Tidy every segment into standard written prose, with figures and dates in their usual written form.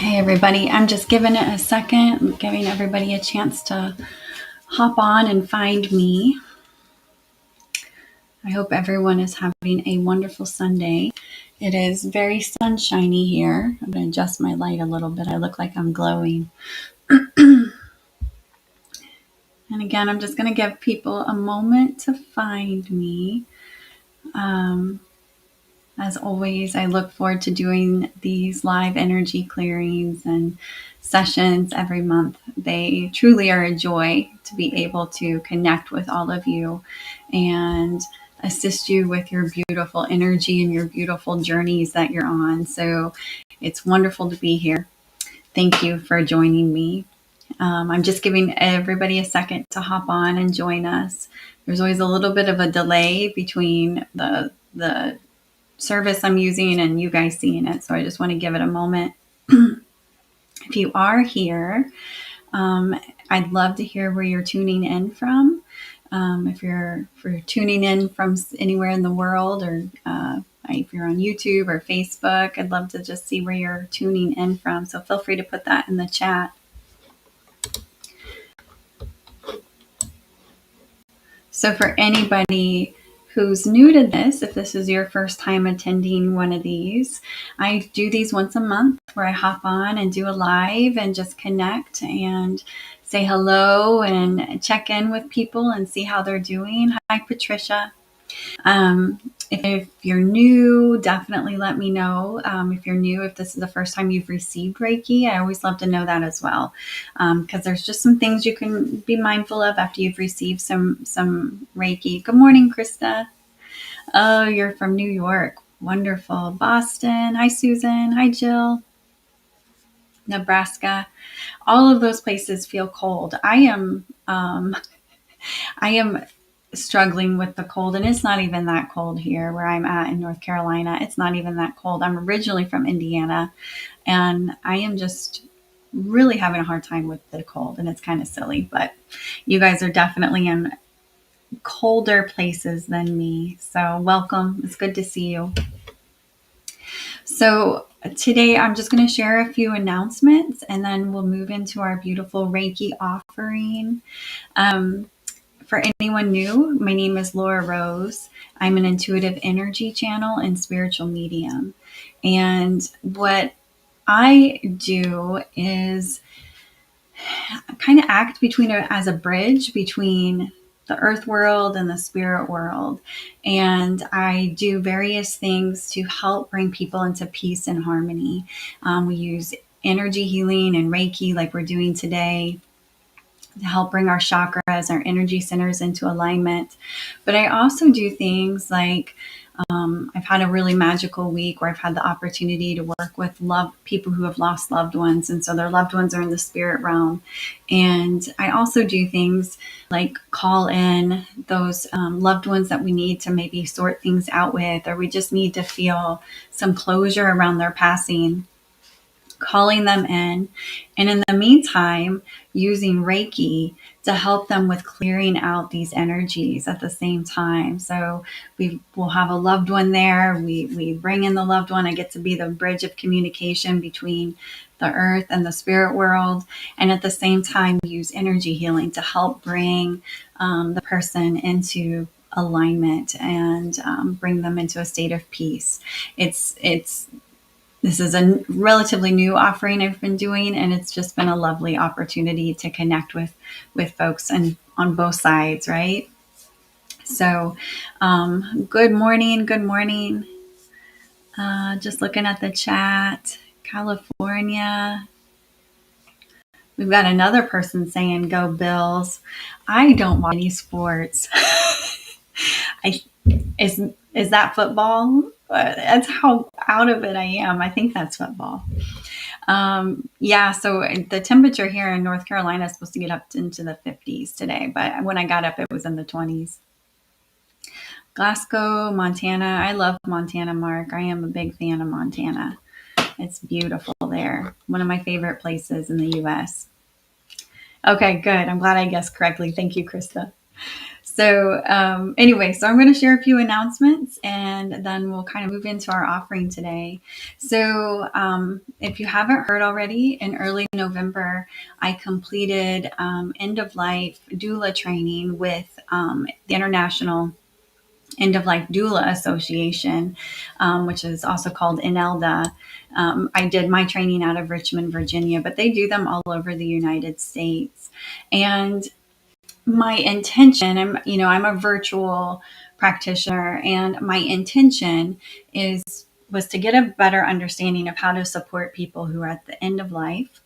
Hey everybody, I'm just giving it a second, giving everybody a chance to hop on and find me. I hope everyone is having a wonderful Sunday. It is very sunshiny here. I'm going to adjust my light a little bit. I look like I'm glowing. And again, I'm just going to give people a moment to find me. As always, I look forward to doing these live energy clearings and sessions every month. They truly are a joy to be able to connect with all of you and assist you with your beautiful energy and your beautiful journeys that you're on. So it's wonderful to be here. Thank you for joining me. I'm just giving everybody a second to hop on and join us. There's always a little bit of a delay between the service I'm using and you guys seeing it. So I just want to give it a moment. If you are here, I'd love to hear where you're tuning in from. If you're tuning in from anywhere in the world, or if you're on YouTube or Facebook, I'd love to just see where you're tuning in from. So feel free to put that in the chat. So for anybody who's new to this, if this is your first time attending one of these, I do these once a month where I hop on and do a live and just connect and say hello and check in with people and see how they're doing. Hi, Patricia. If you're new, definitely let me know. If you're new, if this is the first time you've received Reiki, I always love to know that as well. Because there's just some things you can be mindful of after you've received some Reiki. Good morning, Krista. Oh, you're from New York. Wonderful. Boston. Hi, Susan. Hi, Jill. Nebraska. All of those places feel cold. I am struggling with the cold, and it's not even that cold here where I'm at in North Carolina. It's not even that cold. I'm originally from Indiana, and I am just really having a hard time with the cold, and it's kind of silly, but you guys are definitely in colder places than me. So welcome. It's good to see you. So today I'm just going to share a few announcements, and then we'll move into our beautiful Reiki offering. For anyone new, my name is Laura Rose. I'm an intuitive energy channel and spiritual medium. And what I do is kind of act as a bridge between the earth world and the spirit world. And I do various things to help bring people into peace and harmony. We use energy healing and Reiki like we're doing today to help bring our chakras, our energy centers into alignment. But I also do things like I've had a really magical week where I've had the opportunity to work with people who have lost loved ones. And so their loved ones are in the spirit realm. And I also do things like call in those loved ones that we need to maybe sort things out with, or we just need to feel some closure around their passing, calling them in, and in the meantime, using Reiki to help them with clearing out these energies at the same time. So we will have a loved one there. We bring in the loved one. I get to be the bridge of communication between the earth and the spirit world. And at the same time, use energy healing to help bring the person into alignment and bring them into a state of peace. This is a relatively new offering I've been doing, and it's just been a lovely opportunity to connect with folks and on both sides, right? So, good morning. Just looking at the chat, California. We've got another person saying, "Go Bills." I don't watch any sports. Is that football? That's how out of it I am. I think that's football. Yeah, so the temperature here in North Carolina is supposed to get up into the 50s today, but when I got up, it was in the 20s. Glasgow, Montana. I love Montana, Mark. I am a big fan of Montana. It's beautiful there. One of my favorite places in the U.S. Okay, good. I'm glad I guessed correctly. Thank you, Krista. Anyway, so I'm going to share a few announcements and then we'll kind of move into our offering today. If you haven't heard already, in early November, I completed end of life doula training with the International End of Life Doula Association, which is also called INELDA. I did my training out of Richmond, Virginia, but they do them all over the United States. And my intention, I'm a virtual practitioner, and my intention was to get a better understanding of how to support people who are at the end of life,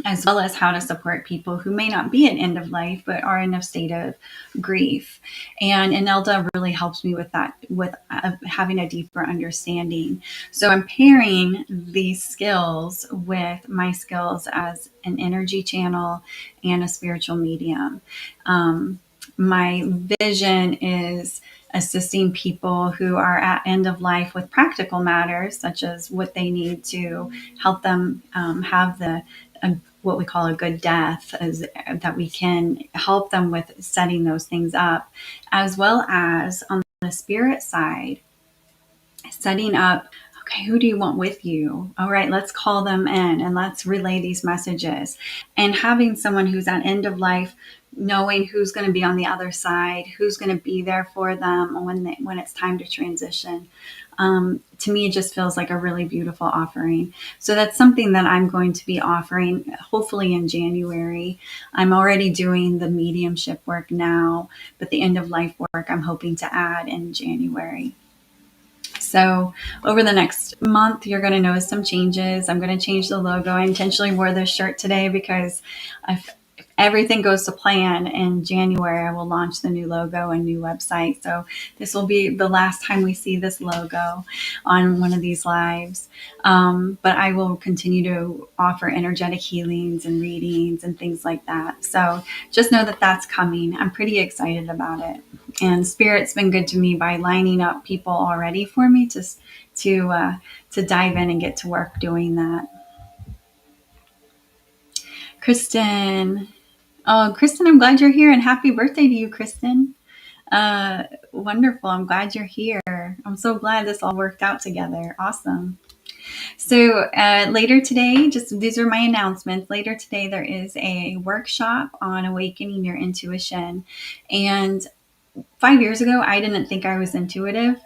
as well as how to support people who may not be at end of life but are in a state of grief. And Inelda really helps me with that, with having a deeper understanding. So I'm pairing these skills with my skills as an energy channel and a spiritual medium. My vision is assisting people who are at end of life with practical matters, such as what they need to help them have what we call a good death, is that we can help them with setting those things up, as well as on the spirit side, setting up, okay, who do you want with you? All right, let's call them in and let's relay these messages. And having someone who's at end of life, knowing who's going to be on the other side, who's going to be there for them when it's time to transition. To me, it just feels like a really beautiful offering. So that's something that I'm going to be offering hopefully in January. I'm already doing the mediumship work now, but the end of life work I'm hoping to add in January. So over the next month, you're going to notice some changes. I'm going to change the logo. I intentionally wore this shirt today because if everything goes to plan in January, I will launch the new logo and new website. So this will be the last time we see this logo on one of these lives. But I will continue to offer energetic healings and readings and things like that. So just know that that's coming. I'm pretty excited about it. And Spirit's been good to me by lining up people already for me to dive in and get to work doing that. Kristen. Oh, Kristen, I'm glad you're here, and happy birthday to you, Kristen. Wonderful. I'm glad you're here. I'm so glad this all worked out together. Awesome. So later today, just these are my announcements. Later today, there is a workshop on awakening your intuition. And 5 years ago, I didn't think I was intuitive.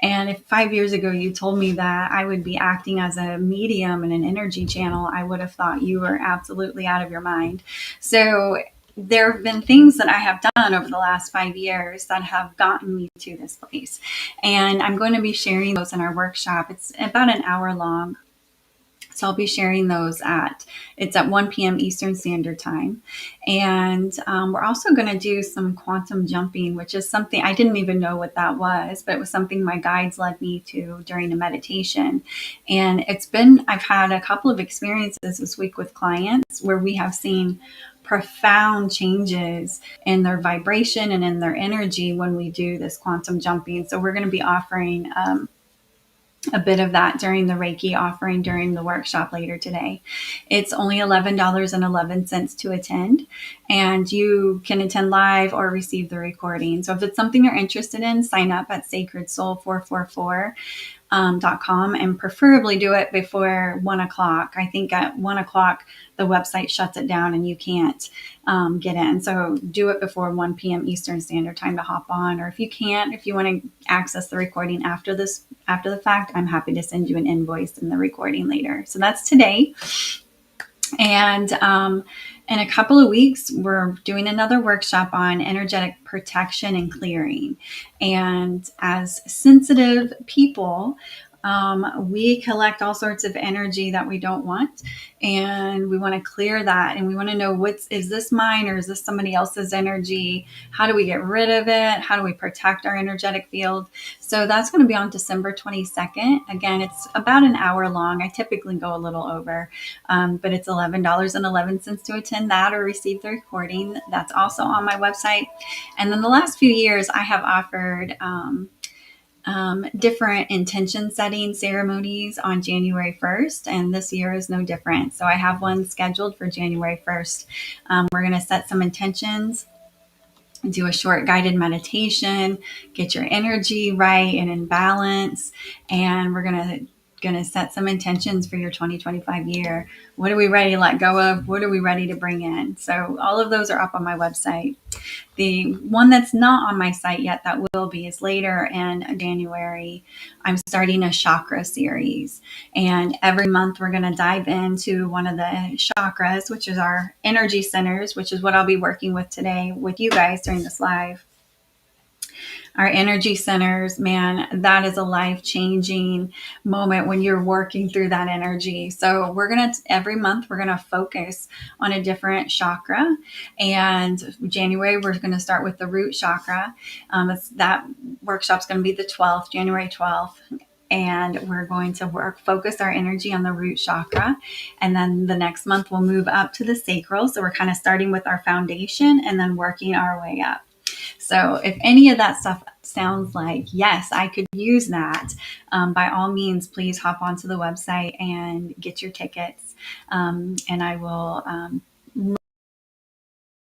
And if 5 years ago you told me that I would be acting as a medium and an energy channel, I would have thought you were absolutely out of your mind. So there have been things that I have done over the last 5 years that have gotten me to this place. And I'm going to be sharing those in our workshop. It's about an hour long. So I'll be sharing those it's at 1 p.m. Eastern Standard Time. And we're also going to do some quantum jumping, which is something I didn't even know what that was, but it was something my guides led me to during a meditation. And I've had a couple of experiences this week with clients where we have seen profound changes in their vibration and in their energy when we do this quantum jumping. So we're going to be offering a bit of that during the Reiki offering during the workshop later today. It's only $11.11 to attend, and you can attend live or receive the recording. So if it's something you're interested in, sign up at sacredsoul444.com and preferably do it before 1 o'clock. I think at 1 o'clock, the website shuts it down and you can't get in. So do it before 1 p.m. Eastern Standard Time to hop on. Or if you want to access the recording after the fact, I'm happy to send you an invoice and the recording later. So that's today. And in a couple of weeks, we're doing another workshop on energetic protection and clearing. And as sensitive people, we collect all sorts of energy that we don't want, and we want to clear that, and we want to know is this mine or is this somebody else's energy? How do we get rid of it? How do we protect our energetic field? So that's going to be on December 22nd. Again, it's about an hour long. I typically go a little over, but it's $11.11 to attend that or receive the recording. That's also on my website. And then the last few years, I have offered different intention setting ceremonies on January 1st, and this year is no different. So I have one scheduled for January 1st. We're going to set some intentions do a short guided meditation, get your energy right and in balance. And we're gonna set some intentions for your 2025 year. What are we ready to let go of? What are we ready to bring in? So all of those are up on my website. The one that's not on my site yet that will be is later in January. I'm starting a chakra series. And every month we're going to dive into one of the chakras, which is our energy centers, which is what I'll be working with today with you guys during this live. Our energy centers, man, that is a life-changing moment when you're working through that energy. So every month we're going to focus on a different chakra. And January, we're going to start with the root chakra. That workshop's going to be the 12th, January 12th. And we're going to focus our energy on the root chakra. And then the next month we'll move up to the sacral. So we're kind of starting with our foundation and then working our way up. So if any of that stuff sounds like, yes, I could use that, by all means, please hop onto the website and get your tickets. And I will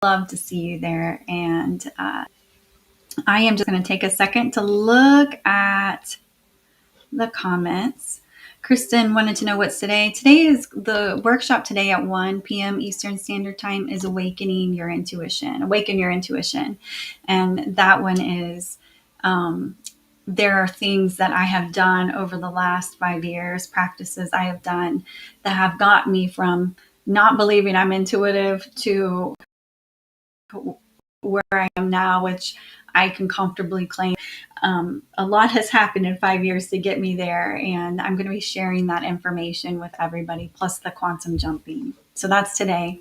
love to see you there. And I am just going to take a second to look at the comments. Kristen wanted to know what's today. Today is the workshop today at 1 p.m. Eastern Standard Time is Awaken Your Intuition. And that one is, there are things that I have done over the last 5 years, practices I have done that have got me from not believing I'm intuitive to where I am now, which I can comfortably claim. A lot has happened in 5 years to get me there, and I'm going to be sharing that information with everybody, plus the quantum jumping. So that's today.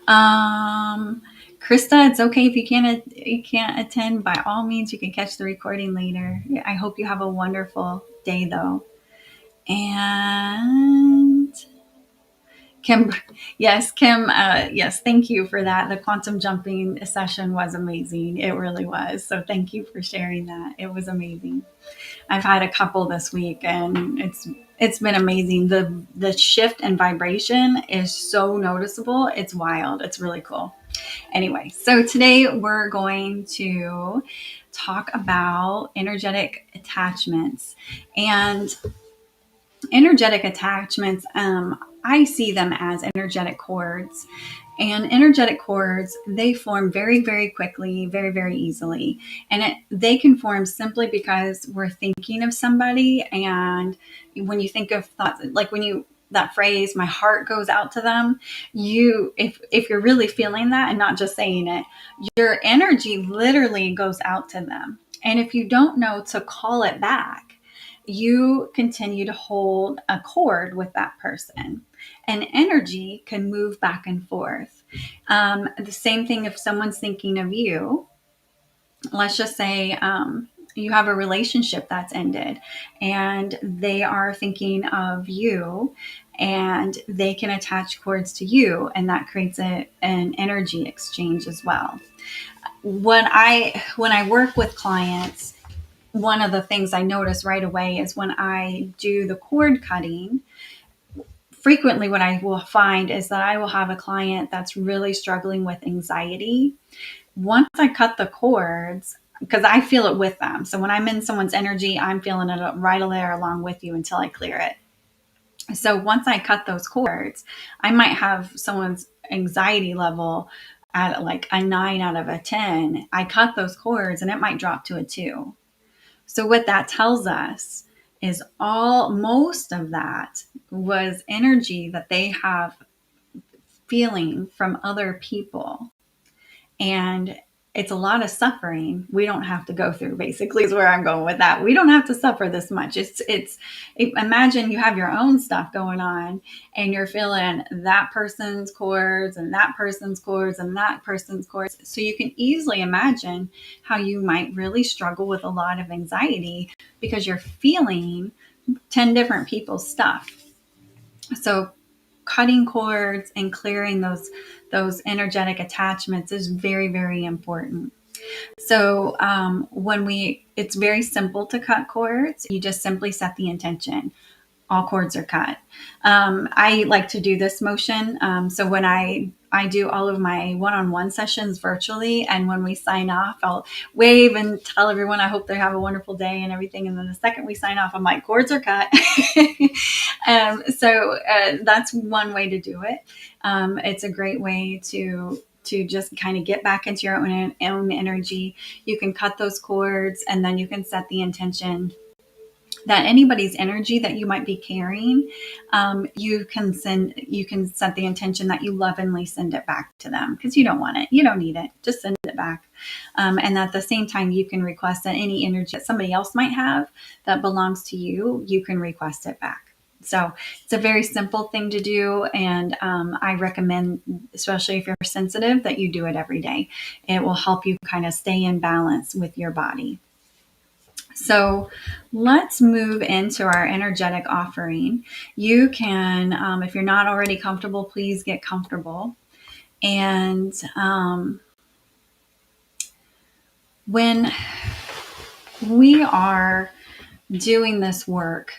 Krista, it's okay if you can't attend. By all means, you can catch the recording later. I hope you have a wonderful day, though. And Kim, yes, thank you for that. The quantum jumping session was amazing. It really was. So thank you for sharing that. It was amazing. I've had a couple this week, and it's been amazing. The shift in vibration is so noticeable. It's wild. It's really cool. Anyway, so today we're going to talk about energetic attachments. And energetic attachments, I see them as energetic cords. And energetic cords, they form very, very quickly, very, very easily. And they can form simply because we're thinking of somebody. And when you think of thoughts, like that phrase, my heart goes out to them, if you're really feeling that and not just saying it, your energy literally goes out to them. And if you don't know to call it back, you continue to hold a cord with that person, and energy can move back and forth. The same thing if someone's thinking of you. Let's just say you have a relationship that's ended and they are thinking of you, and they can attach cords to you, and that creates an energy exchange as well. When I work with clients, one of the things I notice right away is when I do the cord cutting, frequently what I will find is that I will have a client that's really struggling with anxiety. Once I cut the cords, because I feel it with them. So when I'm in someone's energy, I'm feeling it right there along with you until I clear it. So once I cut those cords, I might have someone's anxiety level at like a 9 out of a 10. I cut those cords and it might drop to a 2. So what that tells us is most of that was energy that they have feeling from other people. And it's a lot of suffering we don't have to go through, basically, is where I'm going with that. We don't have to suffer this much. Imagine you have your own stuff going on and you're feeling that person's cords and that person's cords and that person's cords. So you can easily imagine how you might really struggle with a lot of anxiety because you're feeling 10 different people's stuff. So cutting cords and clearing those energetic attachments is very, very important. So it's very simple to cut cords. You just simply set the intention. All cords are cut. I like to do this motion. So when I I do all of my one-on-one sessions virtually. And when we sign off, I'll wave and tell everyone I hope they have a wonderful day and everything. And then the second we sign off, I'm like, cords are cut. So that's one way to do it. It's a great way to just kind of get back into your own energy. You can cut those cords, and then you can set the intention that anybody's energy that you might be carrying, you can set the intention that you lovingly send it back to them, because you don't want it, you don't need it, just send it back. And at the same time, you can request that any energy that somebody else might have that belongs to you, you can request it back. So it's a very simple thing to do, and I recommend, especially if you're sensitive, that you do it every day. It will help you kind of stay in balance with your body. So let's move into our energetic offering. You can, if you're not already comfortable, please get comfortable. And when we are doing this work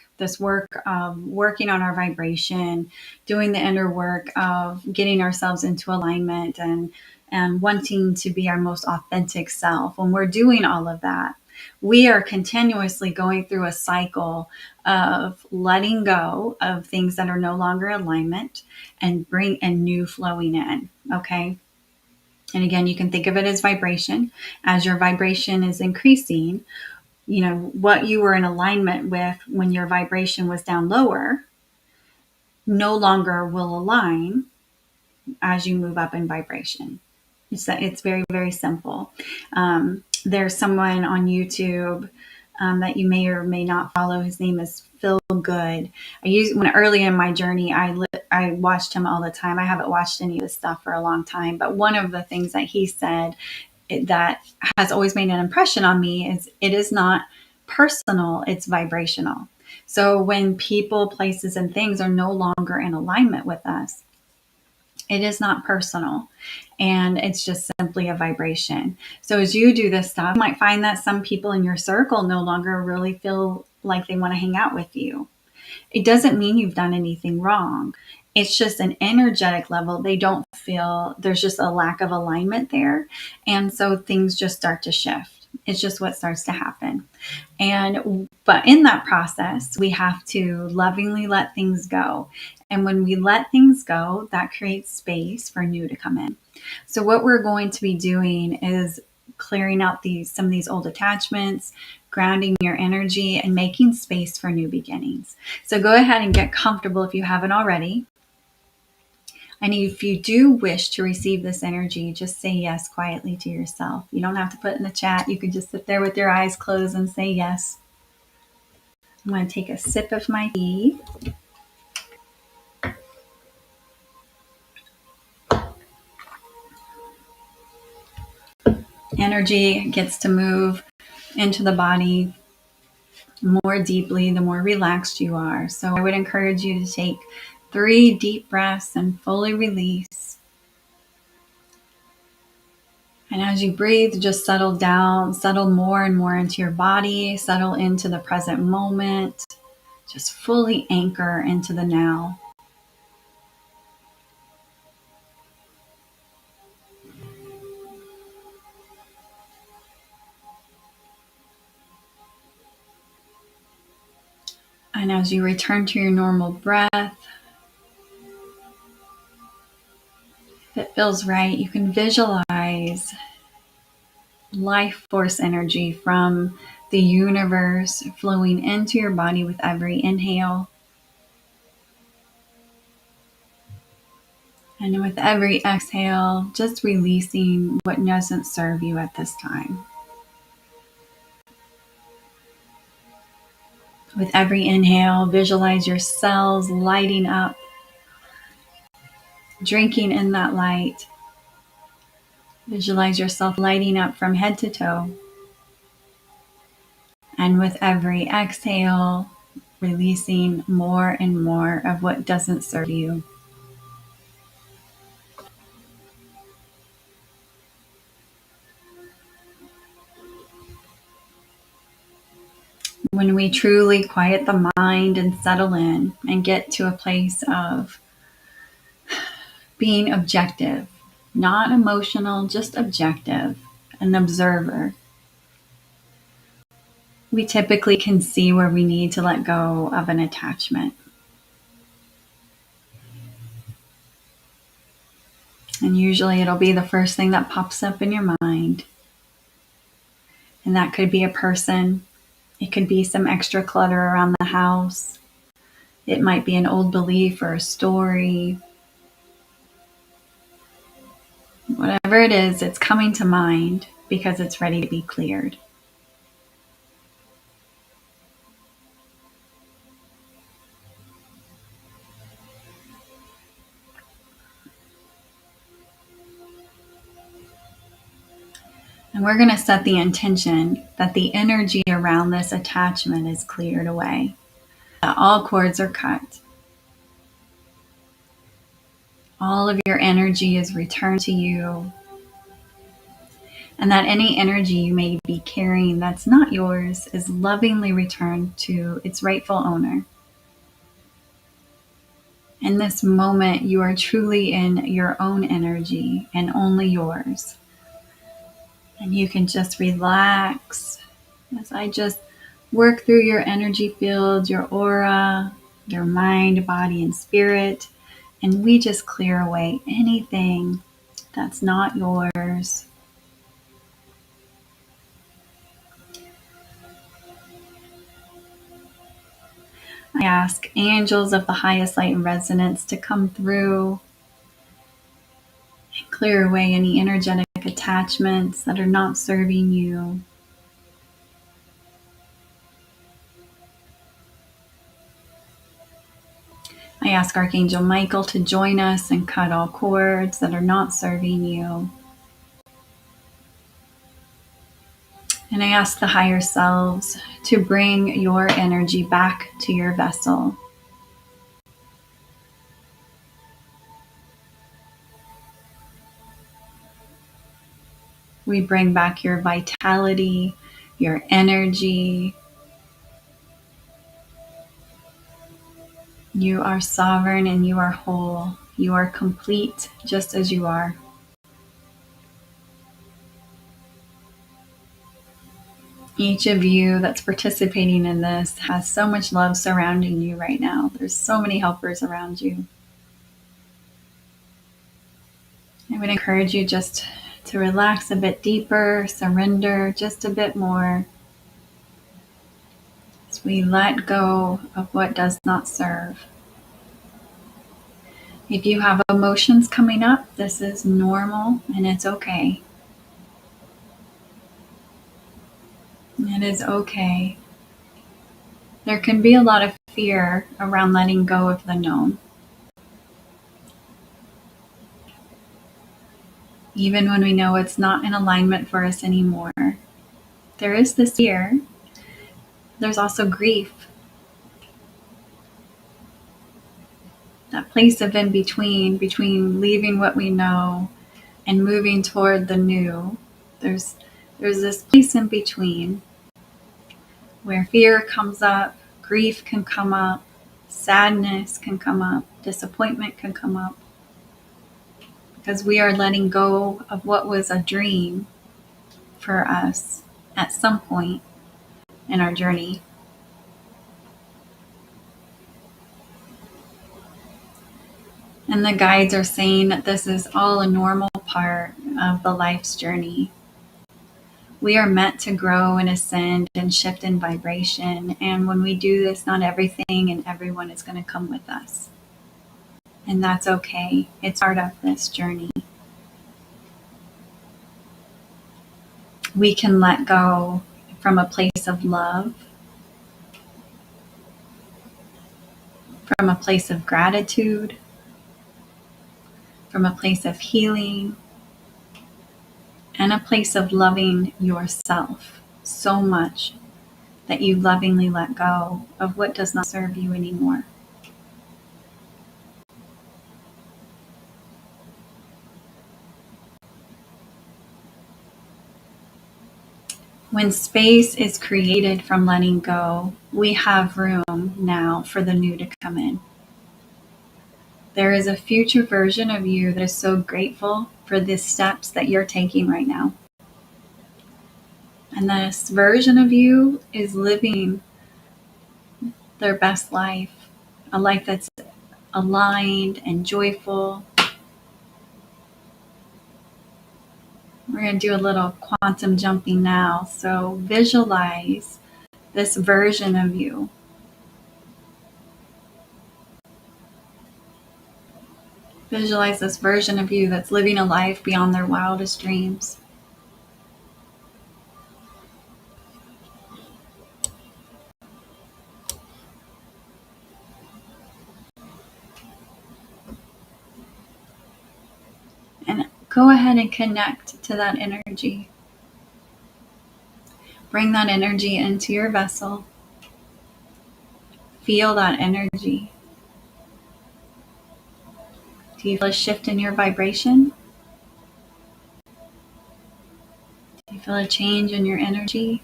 of working on our vibration, doing the inner work of getting ourselves into alignment and wanting to be our most authentic self, when we're doing all of that, we are continuously going through a cycle of letting go of things that are no longer alignment and bring a new flowing in. Okay. And again, you can think of it as vibration. As your vibration is increasing, what you were in alignment with when your vibration was down lower no longer will align as you move up in vibration. It's very, very simple. There's someone on YouTube that you may or may not follow. His name is Phil Good. When early in my journey, I watched him all the time. I haven't watched any of his stuff for a long time, but one of the things that he said that has always made an impression on me is it is not personal, it's vibrational. So when people, places, and things are no longer in alignment with us, it is not personal, and it's just simply a vibration. So as you do this stuff, you might find that some people in your circle no longer really feel like they want to hang out with you. It doesn't mean you've done anything wrong. It's just an energetic level. They don't feel, there's just a lack of alignment there. And so things just start to shift. It's just what starts to happen. But in that process, we have to lovingly let things go. And when we let things go, that creates space for new to come in. So what we're going to be doing is clearing out some of these old attachments, grounding your energy, and making space for new beginnings. So go ahead and get comfortable if you haven't already. And if you do wish to receive this energy, just say yes quietly to yourself. You don't have to put in the chat. You can just sit there with your eyes closed and say yes. I'm going to take a sip of my tea. Energy gets to move into the body more deeply the more relaxed you are. So I would encourage you to take 3 deep breaths and fully release. And as you breathe, just settle down, settle more and more into your body, settle into the present moment, just fully anchor into the now. And as you return to your normal breath, if it feels right, you can visualize life force energy from the universe flowing into your body with every inhale. And with every exhale, just releasing what doesn't serve you at this time. With every inhale, visualize your cells lighting up, drinking in that light. Visualize yourself lighting up from head to toe. And with every exhale, releasing more and more of what doesn't serve you. When we truly quiet the mind and settle in and get to a place of being objective, not emotional, just objective, an observer. We typically can see where we need to let go of an attachment. And usually it'll be the first thing that pops up in your mind. And that could be a person. It could be some extra clutter around the house. It might be an old belief or a story. Whatever it is, it's coming to mind because it's ready to be cleared. And we're going to set the intention that the energy around this attachment is cleared away, that all cords are cut. All of your energy is returned to you, and that any energy you may be carrying that's not yours is lovingly returned to its rightful owner. In this moment, you are truly in your own energy and only yours. And you can just relax as I just work through your energy field, your aura, your mind, body, and spirit. And we just clear away anything that's not yours. I ask angels of the highest light and resonance to come through and clear away any energetic attachments that are not serving you. I ask Archangel Michael to join us and cut all cords that are not serving you. And I ask the higher selves to bring your energy back to your vessel. We bring back your vitality, your energy. You are sovereign and you are whole. You are complete just as you are. Each of you that's participating in this has so much love surrounding you right now. There's so many helpers around you. I would encourage you just to relax a bit deeper, surrender just a bit more as we let go of what does not serve. If you have emotions coming up, this is normal and it's okay. It is okay. There can be a lot of fear around letting go of the known. Even when we know it's not in alignment for us anymore, there is this fear. There's also grief. That place of in between leaving what we know and moving toward the new. There's this place in between where fear comes up, grief can come up, sadness can come up, disappointment can come up, because we are letting go of what was a dream for us at some point in our journey. And the guides are saying that this is all a normal part of the life's journey. We are meant to grow and ascend and shift in vibration. And when we do this, not everything and everyone is going to come with us. And that's okay. It's part of this journey. We can let go from a place of love, from a place of gratitude, from a place of healing, and a place of loving yourself so much that you lovingly let go of what does not serve you anymore. When space is created from letting go, we have room now for the new to come in. There is a future version of you that is so grateful for the steps that you're taking right now. And this version of you is living their best life, a life that's aligned and joyful. We're going to do a little quantum jumping now. So visualize this version of you. Visualize this version of you that's living a life beyond their wildest dreams. And go ahead and connect to that energy. Bring that energy into your vessel. Feel that energy. Do you feel a shift in your vibration? Do you feel a change in your energy?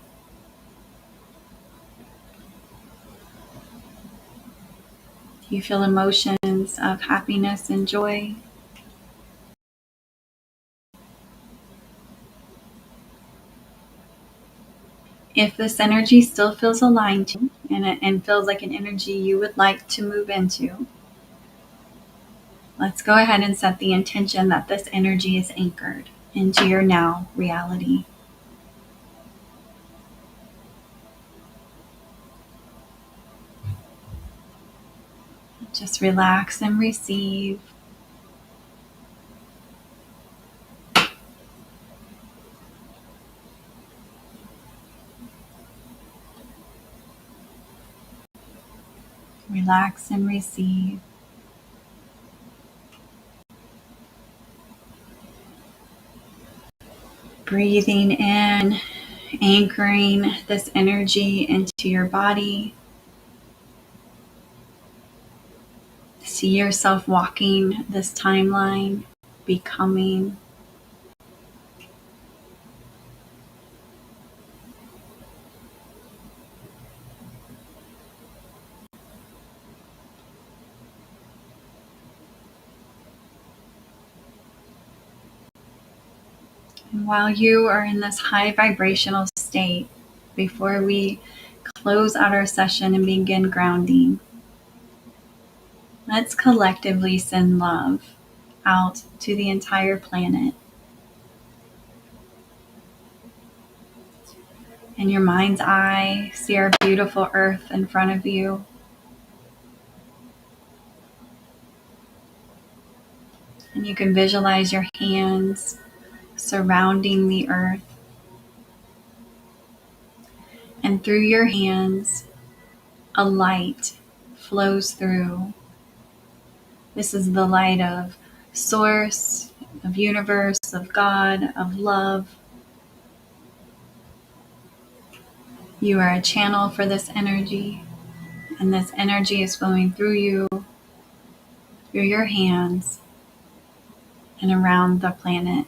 Do you feel emotions of happiness and joy? If this energy still feels aligned to you and feels like an energy you would like to move into, let's go ahead and set the intention that this energy is anchored into your now reality. Just relax and receive. Relax and receive. Breathing in, anchoring this energy into your body. See yourself walking this timeline, becoming. And while you are in this high vibrational state, before we close out our session and begin grounding, let's collectively send love out to the entire planet. In your mind's eye, see our beautiful earth in front of you. And you can visualize your hands surrounding the earth. And through your hands, a light flows through. This is the light of source, of universe, of God, of love. You are a channel for this energy, and this energy is flowing through you, through your hands, and around the planet.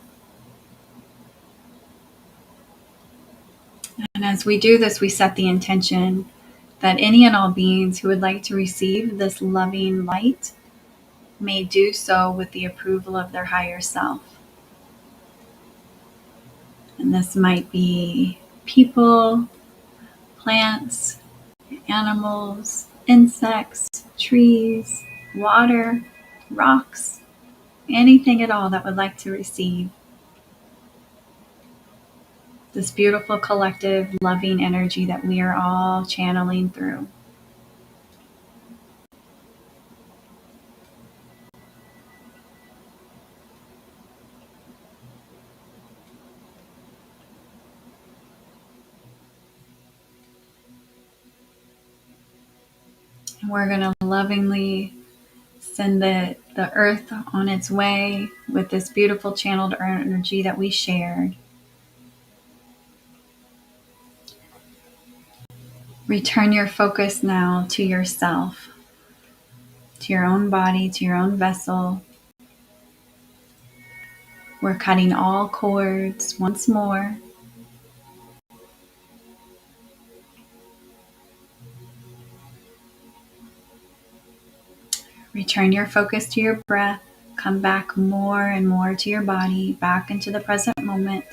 And as we do this, we set the intention that any and all beings who would like to receive this loving light may do so with the approval of their higher self. And this might be people, plants, animals, insects, trees, water, rocks, anything at all that would like to receive this beautiful collective loving energy that we are all channeling through. And we're going to lovingly send the earth on its way with this beautiful channeled energy that we shared. Return your focus now to yourself, to your own body, to your own vessel. We're cutting all cords once more. Return your focus to your breath. Come back more and more to your body, back into the present moment.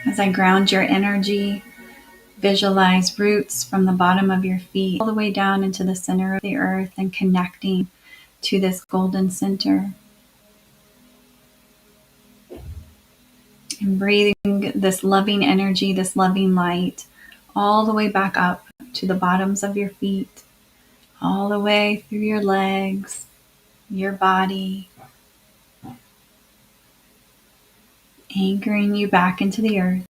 As I ground your energy, visualize roots from the bottom of your feet all the way down into the center of the earth and connecting to this golden center. And breathing this loving energy, this loving light, all the way back up to the bottoms of your feet, all the way through your legs, your body, anchoring you back into the earth.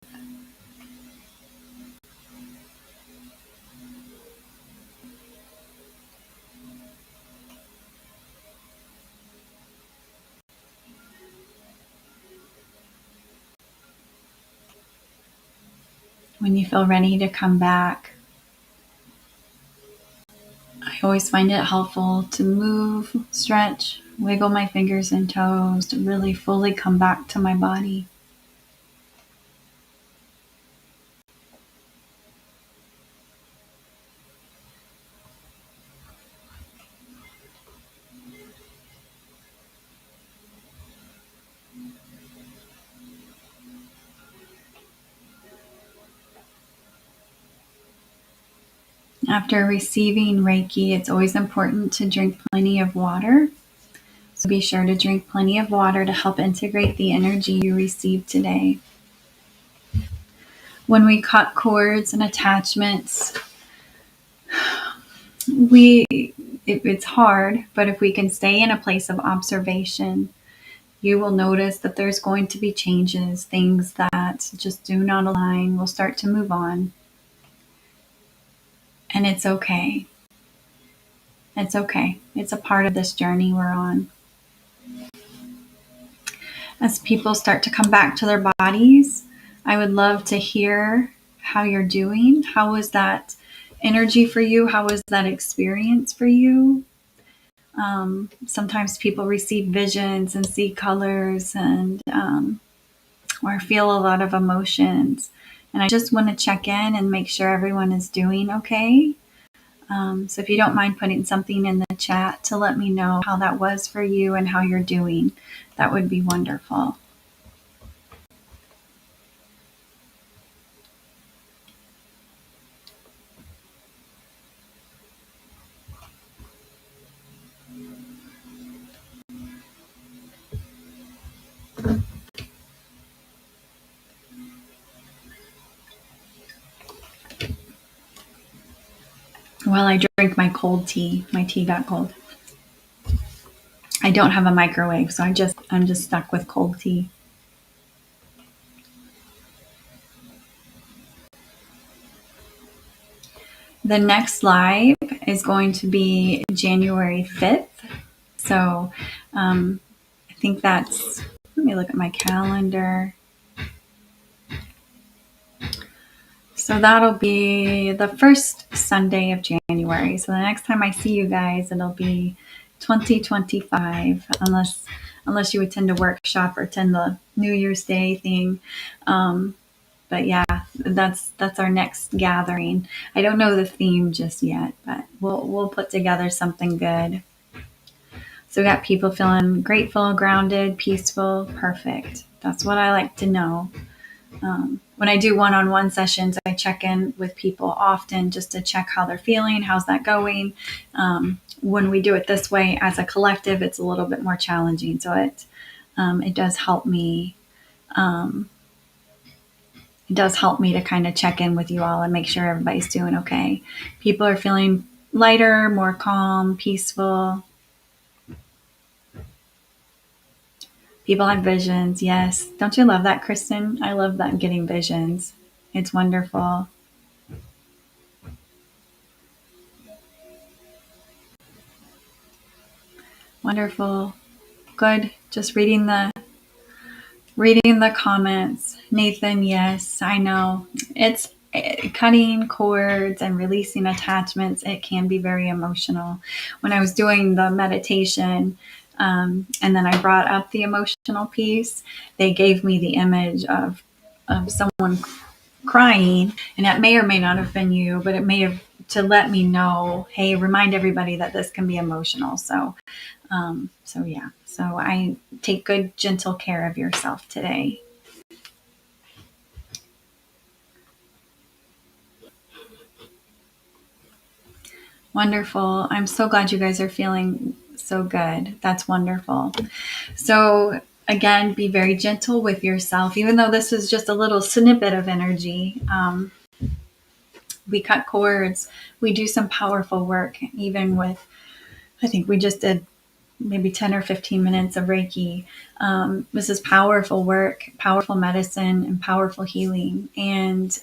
When you feel ready to come back, I always find it helpful to move, stretch, wiggle my fingers and toes to really fully come back to my body. After receiving Reiki, it's always important to drink plenty of water. So be sure to drink plenty of water to help integrate the energy you received today. When we cut cords and attachments, it's hard, but if we can stay in a place of observation, you will notice that there's going to be changes, things that just do not align will start to move on. And it's okay. It's okay. It's a part of this journey we're on. As people start to come back to their bodies, I would love to hear how you're doing. How was that energy for you? How was that experience for you? Sometimes people receive visions and see colors and or feel a lot of emotions. And I just want to check in and make sure everyone is doing okay. So if you don't mind putting something in the chat to let me know how that was for you and how you're doing, that would be wonderful. While I drink my cold tea, my tea got cold. I don't have a microwave, so I'm just stuck with cold tea. The next live is going to be January 5th. So I think that's, let me look at my calendar. So that'll be the first Sunday of January. So the next time I see you guys, it'll be 2025, unless you attend a workshop or attend the New Year's Day thing. But yeah, that's our next gathering. I don't know the theme just yet, but we'll put together something good. So we got people feeling grateful, grounded, peaceful, perfect. That's what I like to know. When I do one-on-one sessions, I check in with people often just to check how they're feeling, how's that going. When we do it this way as a collective, it's a little bit more challenging. So it does help me. It does help me to kind of check in with you all and make sure everybody's doing okay. People are feeling lighter, more calm, peaceful. People have visions. Yes. Don't you love that, Kristen? I love that, getting visions. It's wonderful. Wonderful. Good. Just reading the comments. Nathan, yes, I know. It's cutting cords and releasing attachments. It can be very emotional. When I was doing the meditation, and then I brought up the emotional piece, they gave me the image of someone crying, and that may or may not have been you, but it may have, to let me know, hey, remind everybody that this can be emotional. So yeah. So I take good, gentle care of yourself today. Wonderful. I'm so glad you guys are feeling so good. That's wonderful. So again, be very gentle with yourself, even though this is just a little snippet of energy. We cut cords. We do some powerful work, even with, I think we just did maybe 10 or 15 minutes of Reiki. This is powerful work, powerful medicine, and powerful healing. And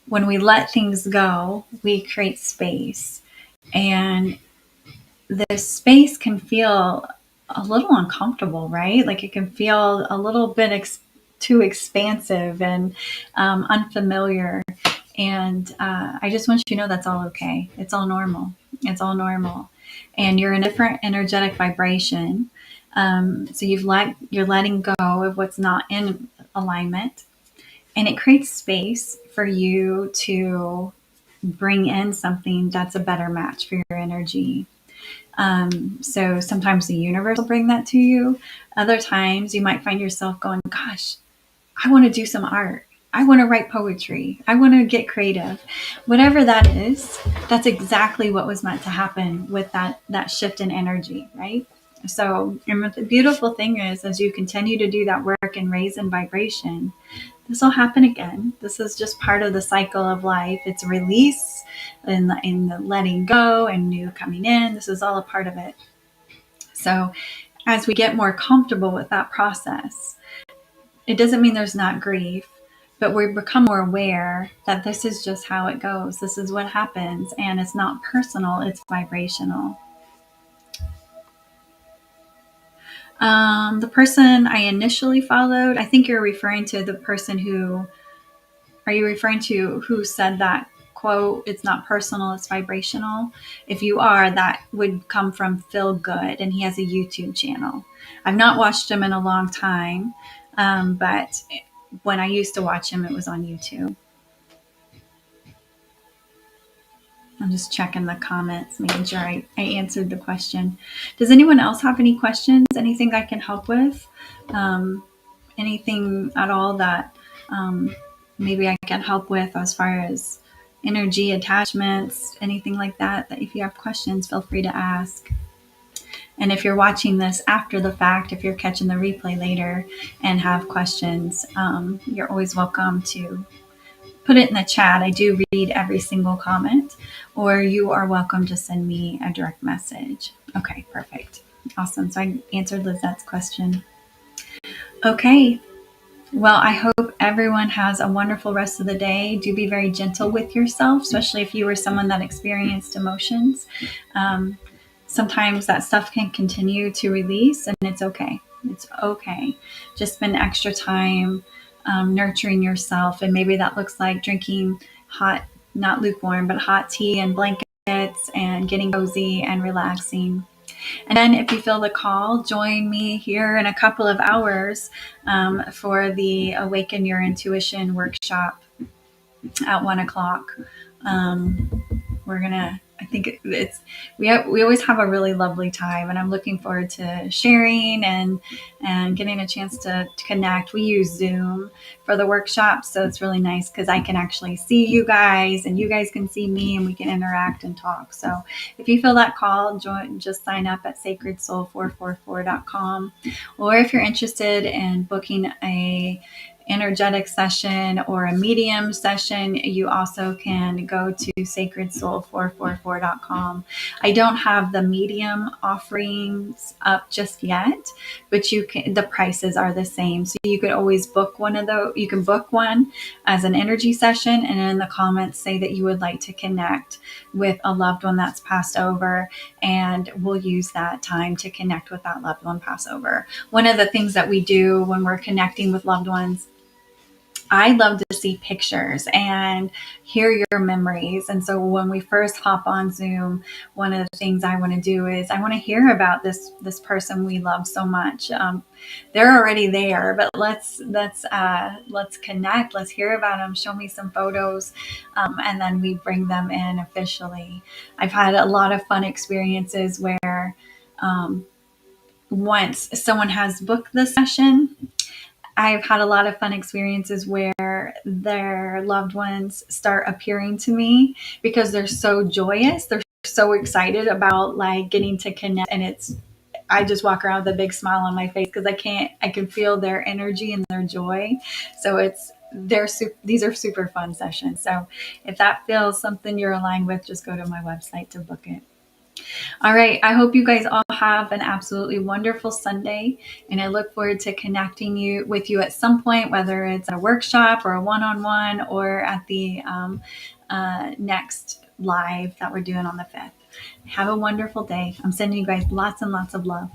when we let things go, we create space. And this space can feel a little uncomfortable, right? Like it can feel a little bit too expansive and unfamiliar. And I just want you to know that's all okay. It's all normal. It's all normal. And you're in a different energetic vibration. So you're letting go of what's not in alignment. And it creates space for you to bring in something that's a better match for your energy. So sometimes the universe will bring that to you. Other times you might find yourself going, gosh, I want to do some art. I want to write poetry. I want to get creative. Whatever that is, that's exactly what was meant to happen with that shift in energy, right? So, and the beautiful thing is, as you continue to do that work and raise in vibration, this will happen again. This is just part of the cycle of life. It's release and the letting go and new coming in. This is all a part of it. So, as we get more comfortable with that process, it doesn't mean there's not grief, but we become more aware that this is just how it goes. This is what happens. And it's not personal, it's vibrational. The person I initially followed, I think you're referring to the person who, are you referring to who said that quote, it's not personal, it's vibrational? If you are, that would come from Feel Good, and he has a YouTube channel. I've not watched him in a long time, but when I used to watch him, it was on YouTube. I'm just checking the comments, making sure I answered the question. Does anyone else have any questions? Anything I can help with? Anything at all that maybe I can help with as far as energy attachments, anything like that? That if you have questions, feel free to ask. And if you're watching this after the fact, if you're catching the replay later and have questions, you're always welcome to put it in the chat. I do read every single comment, or you are welcome to send me a direct message. Okay, perfect. Awesome. So I answered Lizette's question. Okay. Well, I hope everyone has a wonderful rest of the day. Do be very gentle with yourself, especially if you were someone that experienced emotions. Sometimes that stuff can continue to release, and it's okay. It's okay. Just spend extra time nurturing yourself. And maybe that looks like drinking hot, not lukewarm, but hot tea and blankets and getting cozy and relaxing. And then if you feel the call, join me here in a couple of hours for the Awaken Your Intuition workshop at 1:00. We're gonna, I think we always have a really lovely time, and I'm looking forward to sharing and getting a chance to connect. We use Zoom for the workshop, so it's really nice because I can actually see you guys and you guys can see me, and we can interact and talk. So if you feel that call, just sign up at sacredsoul444.com, or if you're interested in booking a energetic session or a medium session, you also can go to sacredsoul444.com. I don't have the medium offerings up just yet, but the prices are the same. So you could always book one of those. You can book one as an energy session, and in the comments say that you would like to connect with a loved one that's passed over, and we'll use that time to connect with that loved one pass over. One of the things that we do when we're connecting with loved ones I love to see pictures and hear your memories. And so when we first hop on Zoom, one of the things I want to do is I want to hear about this person we love so much. They're already there, but let's connect. Let's hear about them. Show me some photos, and then we bring them in officially. I've had a lot of fun experiences where um, once someone has booked the session, I've had a lot of fun experiences where their loved ones start appearing to me because they're so joyous. They're so excited about like getting to connect, and I just walk around with a big smile on my face because I can feel their energy and their joy. So these are super fun sessions. So if that feels something you're aligned with, just go to my website to book it. All right. I hope you guys all have an absolutely wonderful Sunday, and I look forward to connecting with you at some point, whether it's a workshop or a one-on-one or at the next live that we're doing on the 5th. Have a wonderful day. I'm sending you guys lots and lots of love.